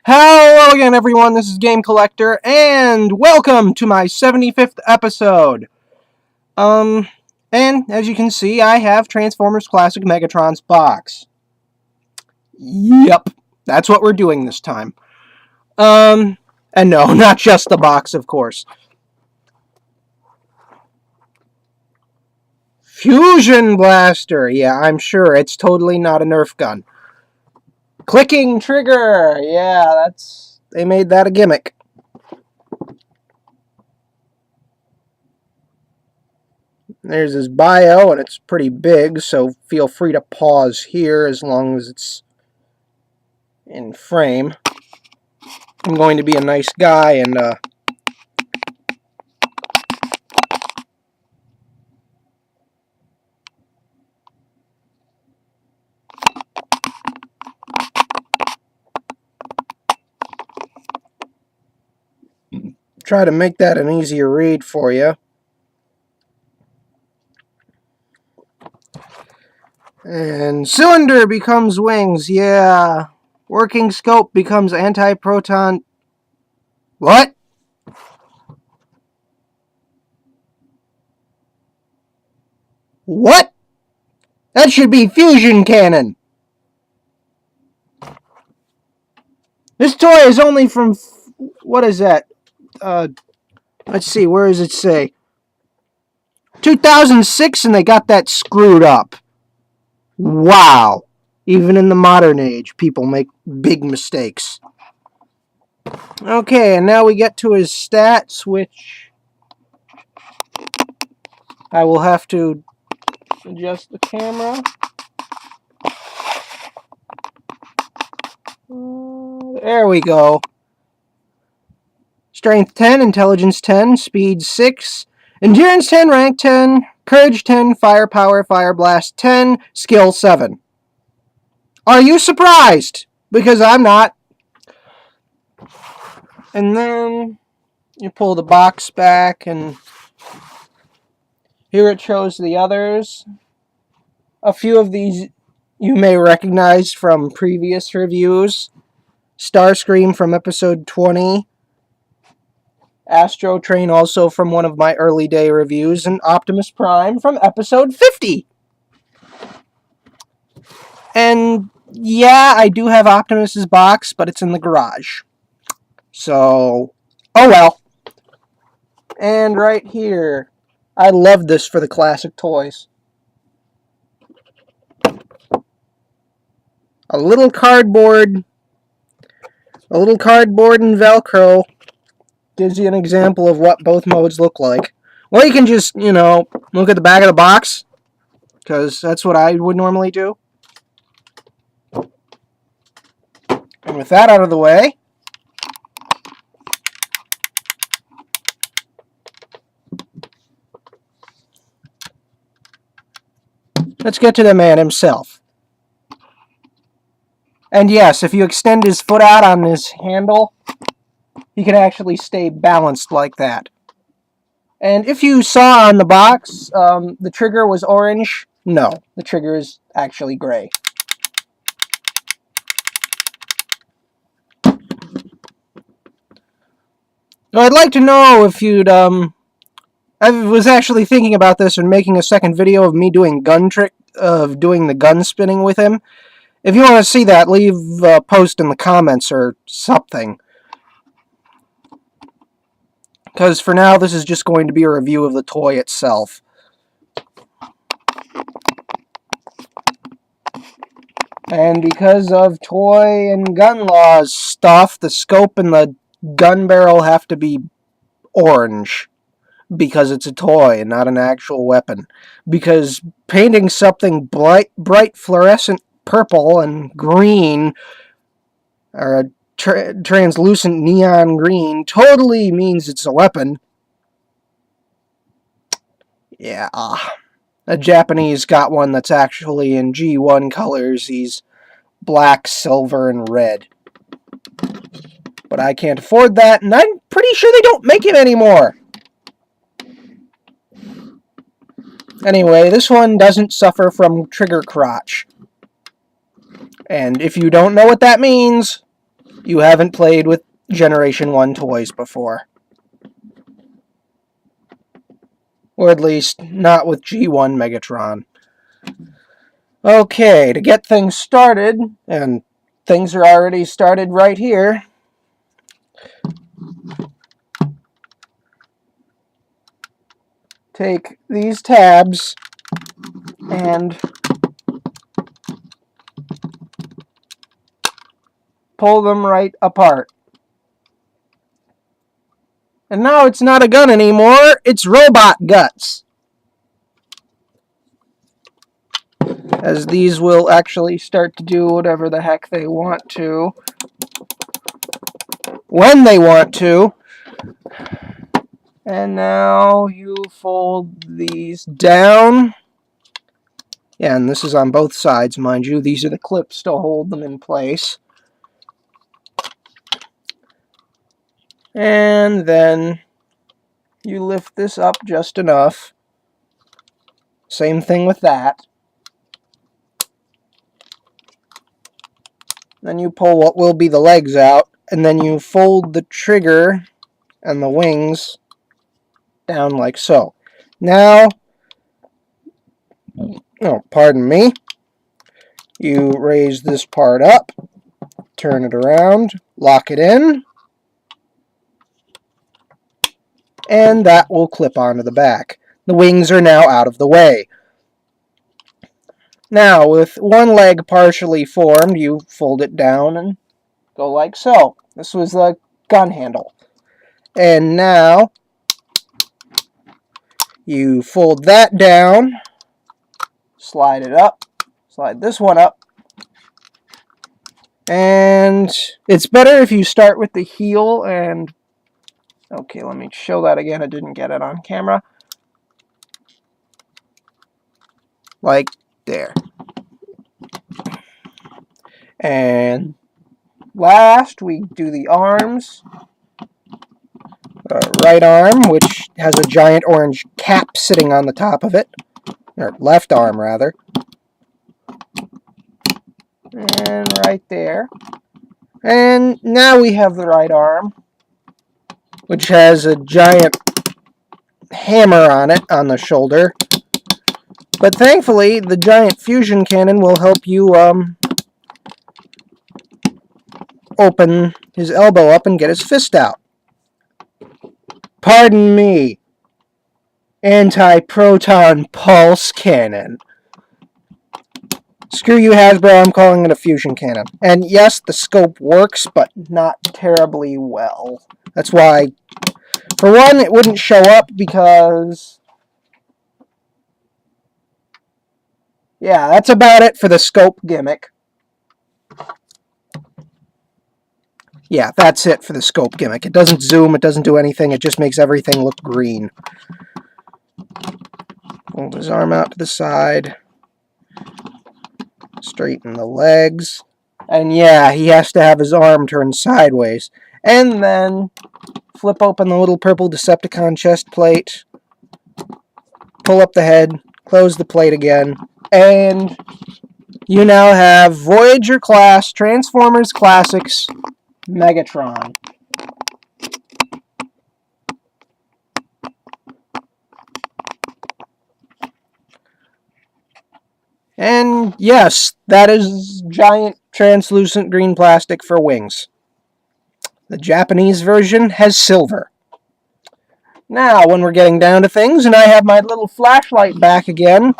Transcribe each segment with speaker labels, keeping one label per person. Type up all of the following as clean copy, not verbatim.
Speaker 1: Hello again, everyone. This is Game Collector, and welcome to my 75th episode. And as you can see, I have Transformers Classic Megatron's box. Yep, that's what we're doing this time. And no, not just the box, of course. Fusion Blaster. Yeah, I'm sure it's totally not a Nerf gun. Clicking trigger. Yeah, they made that a gimmick. There's his bio, and it's pretty big, so feel free to pause here as long as it's in frame. I'm going to be a nice guy and try to make that an easier read for you. And cylinder becomes wings, yeah. Working scope becomes anti-proton. What? What? That should be fusion cannon. This toy is only from, what is that? Let's see, where does it say? 2006, and they got that screwed up. Wow. Even in the modern age, people make big mistakes. Okay, and now we get to his stats, which I will have to adjust the camera. There we go. Strength 10, Intelligence 10, Speed 6, Endurance 10, Rank 10, Courage 10, Firepower, Fire Blast 10, Skill 7. Are you surprised? Because I'm not. And then you pull the box back, and here it shows the others. A few of these you may recognize from previous reviews. Starscream from episode 20. Astro Train also from one of my early day reviews. And Optimus Prime from episode 50. And yeah, I do have Optimus's box, but it's in the garage. So, oh well. And right here, I love this for the classic toys. A little cardboard and Velcro gives you an example of what both modes look like. Or you can just, look at the back of the box, because that's what I would normally do. And with that out of the way, let's get to the man himself. And yes, if you extend his foot out on his handle, he can actually stay balanced like that. And if you saw on the box, the trigger was orange. No, the trigger is actually gray. Now, I'd like to know if you'd, I was actually thinking about this and making a second video of me doing doing the gun spinning with him. If you want to see that, leave a post in the comments or something. Because for now, this is just going to be a review of the toy itself. And because of toy and gun laws stuff, the scope and the gun barrel have to be orange. Because it's a toy and not an actual weapon. Because painting something bright fluorescent purple and green, or a translucent neon green, totally means it's a weapon. Yeah. A Japanese got one that's actually in G1 colors. He's black, silver, and red. But I can't afford that, and I'm pretty sure they don't make it anymore. Anyway, this one doesn't suffer from trigger crotch. And if you don't know what that means, you haven't played with Generation 1 toys before. Or at least, not with G1 Megatron. Okay, to get things started, and things are already started right here. Take these tabs and pull them right apart. And now it's not a gun anymore, it's robot guts. As these will actually start to do whatever the heck they want to. When they want to. And now you fold these down. Yeah, and this is on both sides, mind you. These are the clips to hold them in place. And then you lift this up just enough. Same thing with that. Then you pull what will be the legs out, and then you fold the trigger and the wings down like so. Now, oh, pardon me, you raise this part up, turn it around, lock it in, and that will clip onto the back. The wings are now out of the way. Now, with one leg partially formed, you fold it down and go like so. This was the gun handle. And now, you fold that down, slide it up, slide this one up, and it's better if you start with the heel and, okay, let me show that again, I didn't get it on camera, like there. And last, we do the arms. Right arm, which has a giant orange cap sitting on the top of it, or left arm rather, and right there. And now we have the right arm, which has a giant hammer on it on the shoulder. But thankfully, the giant fusion cannon will help you open his elbow up and get his fist out. Pardon me, anti-proton pulse cannon. Screw you, Hasbro, I'm calling it a fusion cannon. And yes, the scope works, but not terribly well. That's why, for one, it wouldn't show up because... yeah, that's about it for the scope gimmick. Yeah, that's it for the scope gimmick. It doesn't zoom, it doesn't do anything, it just makes everything look green. Hold his arm out to the side. Straighten the legs. And yeah, he has to have his arm turned sideways. And then flip open the little purple Decepticon chest plate. Pull up the head, close the plate again, and you now have Voyager class Transformers Classics Megatron. And yes, that is giant translucent green plastic for wings. The Japanese version has silver. Now, when we're getting down to things, and I have my little flashlight back again,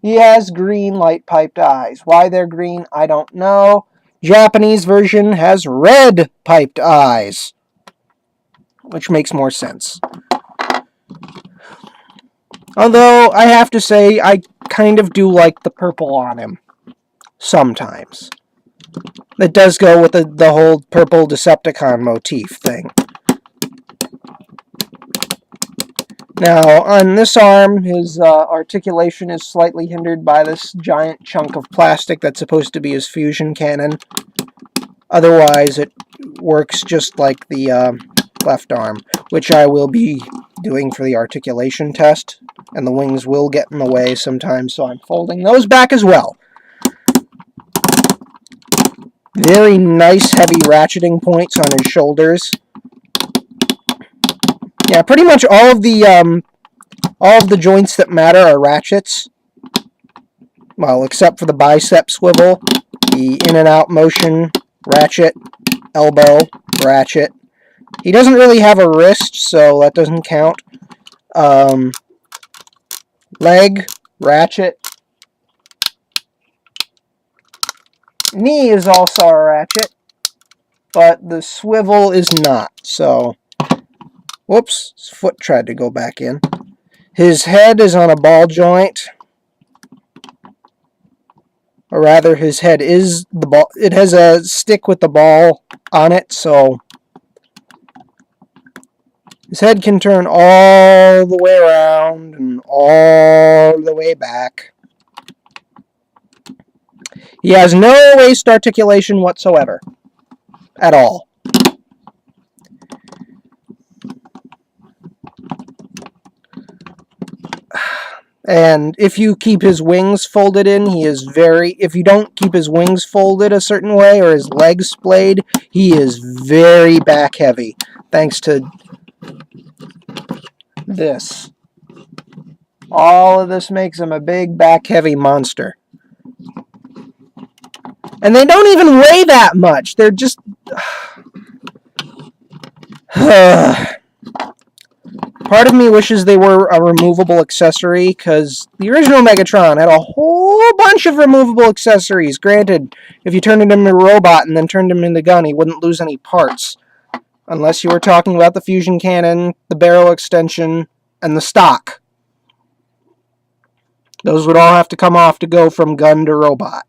Speaker 1: he has green light-piped eyes. Why they're green, I don't know. Japanese version has red piped eyes, which makes more sense. Although, I have to say, I kind of do like the purple on him. Sometimes. It does go with the whole purple Decepticon motif thing. Now, on this arm, his articulation is slightly hindered by this giant chunk of plastic that's supposed to be his fusion cannon. Otherwise, it works just like the left arm, which I will be doing for the articulation test, and the wings will get in the way sometimes, so I'm folding those back as well. Very nice heavy ratcheting points on his shoulders. Yeah, pretty much all of the joints that matter are ratchets. Well, except for the bicep swivel, the in and out motion, ratchet, elbow, ratchet. He doesn't really have a wrist, so that doesn't count. Leg, ratchet. Knee is also a ratchet, but the swivel is not, so... Whoops, his foot tried to go back in. His head is on a ball joint. Or rather, his head is the ball. It has a stick with the ball on it, so his head can turn all the way around and all the way back. He has no waist articulation whatsoever. At all. And if you keep his wings folded in, he is very... If you don't keep his wings folded a certain way or his legs splayed, he is very back heavy. Thanks to this. All of this makes him a big back heavy monster. And they don't even weigh that much. They're just... Part of me wishes they were a removable accessory, because the original Megatron had a whole bunch of removable accessories. Granted, if you turned him into a robot and then turned him into a gun, he wouldn't lose any parts. Unless you were talking about the fusion cannon, the barrel extension, and the stock. Those would all have to come off to go from gun to robot.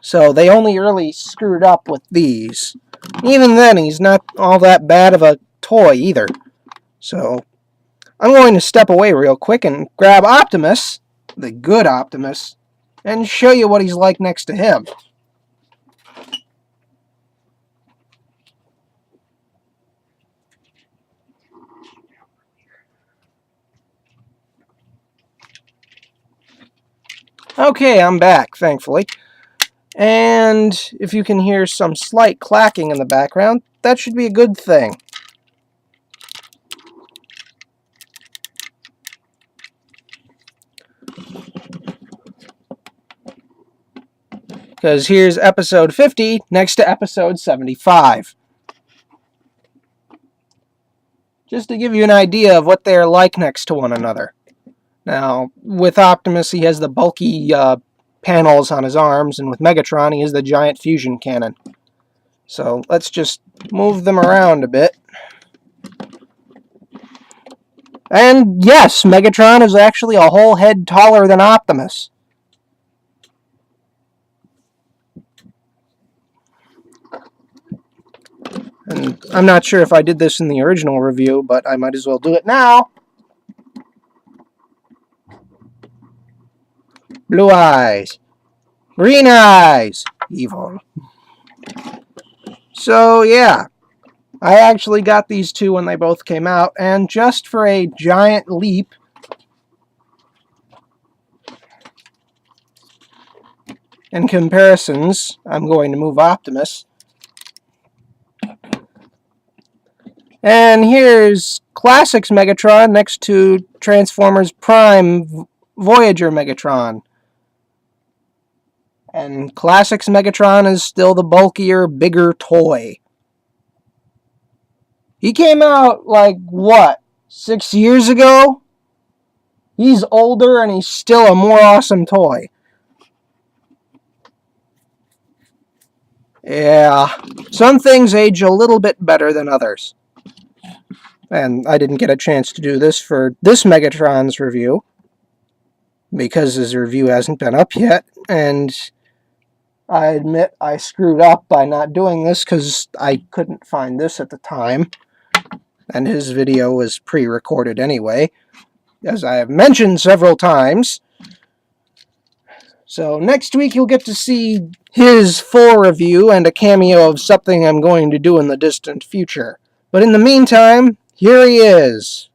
Speaker 1: So they only really screwed up with these. Even then, he's not all that bad of a toy either. So, I'm going to step away real quick and grab Optimus, the good Optimus, and show you what he's like next to him. Okay, I'm back, thankfully. And if you can hear some slight clacking in the background, that should be a good thing. Because here's episode 50 next to episode 75. Just to give you an idea of what they're like next to one another. Now, with Optimus, he has the bulky panels on his arms, and with Megatron, he has the giant fusion cannon. So let's just move them around a bit. And yes, Megatron is actually a whole head taller than Optimus. And I'm not sure if I did this in the original review, but I might as well do it now. Blue eyes. Green eyes. Evil. So, yeah. I actually got these two when they both came out, and just for a giant leap, in comparisons, I'm going to move Optimus. And here's Classics Megatron next to Transformers Prime Voyager Megatron. And Classics Megatron is still the bulkier, bigger toy. He came out, like, what, 6 years ago? He's older and he's still a more awesome toy. Yeah, some things age a little bit better than others. And I didn't get a chance to do this for this Megatron's review, because his review hasn't been up yet, and I admit I screwed up by not doing this because I couldn't find this at the time, and his video was pre-recorded anyway, as I have mentioned several times. So next week you'll get to see his full review and a cameo of something I'm going to do in the distant future. But in the meantime, here he is.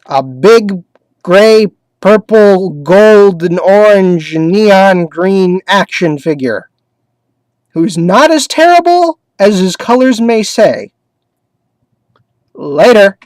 Speaker 1: A big, gray, purple, gold, and orange, neon green action figure, who's not as terrible as his colors may say. Later.